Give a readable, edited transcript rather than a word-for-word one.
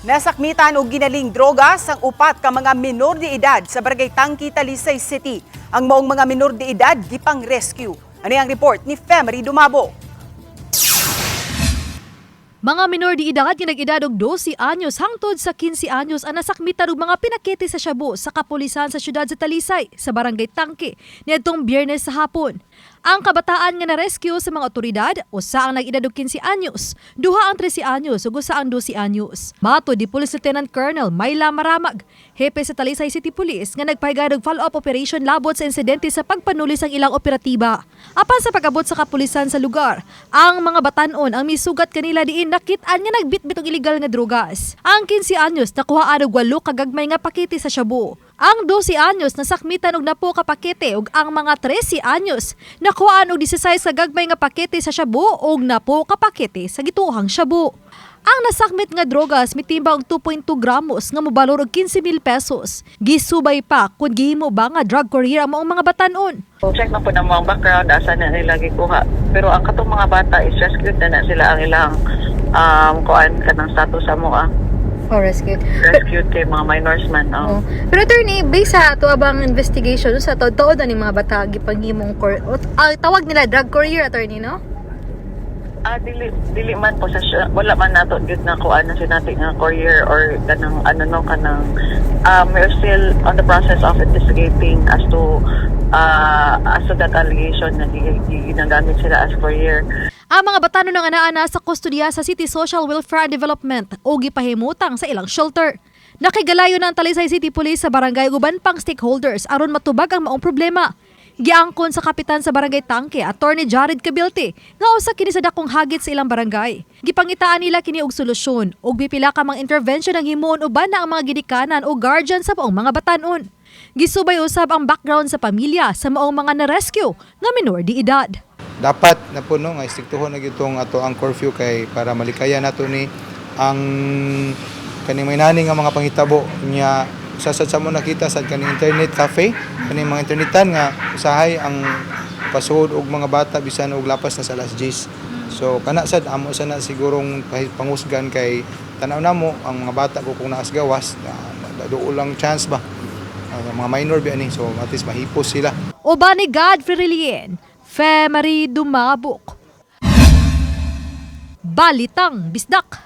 Nasakmitan og ginaling drogas ang upat ka mga minor de edad sa Barangay Tangki, Talisay City. Ang maong mga minor de edad gipang rescue. Ano ang report ni Femery Dumabo? Mga minor de edad nga nag-edad og 12 anyos hangtod sa 15 anyos ang nasakmitan og mga pinakete sa Shabu sa kapulisan sa syudad sa Talisay sa Barangay Tangki niadtong Biyernes sa hapon. Ang kabataan nga na-rescue sa mga otoridad, usa ang nag-edad og 15 anyos, duha ang 13 anyos ug usa ang 12 anyos. Mato di Police Lieutenant Colonel Mayla Maramag, hepe sa Talisay City Police nga nagpahigad og follow-up operation labot sa insidente sa pagpanulis ang ilang operatiba. Apan sa pag-abot sa kapulisan sa lugar, ang mga batan-on ang misugat kanila diin nakit-an nga nagbitbit og illegal nga drogas. Ang 15 anyos nakuhaan og 8 kagagmay nga pakete sa Shabu. Ang 12 anyos nasakmitan og 10 ka pakete ug ang mga 13 anyos nakuhaan og 16 ka gagmay nga pakete sa Shabu ug 10 ka pakete sa gituhang Shabu. Ang nasakmit nga drogas mitimbang og 2.2 gramos nga mobalor og 15,000 pesos. Gisubay pa kun gihimo ba nga drug courier ang maong mga batan-on. Check na po na mga background, asa na nila gikuha. Pero ang katong mga bata is rescued na sila ang ilang kuan kanang status sa mga Rescued. rescued kay mga minors man. Oh. Pero attorney, based sa ato abang investigation sa taod ani mga bata gipanghimong tawag nila drug courier, attorney, no? Dili man po sa wala man nato gyud na kuan na sinati nga courier or kanang kanang we're still on the process of investigating as to that allegation na ginagamit sila as courier. Ang mga batanon nga naa sa kustodiya sa City Social Welfare and Development o gipahimutang sa ilang shelter. Nakigalayo na ang Talisay City Police sa barangay uban pang stakeholders aron matubag ang maong problema. Giangkon sa kapitan sa Barangay Tangke, Attorney Jared Cabilte, nga usa kini sa dakong hagit sa ilang barangay. Gipangitaan nila kini og solusyon ug pipila ka mga intervention ang himuon uban na ang mga gidikanan o guardian sa maong mga batanon. Gisubay usab ang background sa pamilya sa maong mga na-rescue nga minor de edad. Dapat na po nga istiktuhon na gitong ato ang curfew kay para malikaya nato ni ang kaning may nani nga mga panghitabo nya sasad sa mo nakita sa kaning internet cafe kaning mga internetan nga usahay ang pasuod og mga bata bisan og lapas na sa alas 10. So kana sad amo sana sigurong pangusgan kay tanaw namo ang mga bata ko kung naas gawas na doon lang chance ba mga minor ba ani so at least mahipos sila. Uban ni Godfrey Relien, Femery Dumabok. Balitang Bisdak.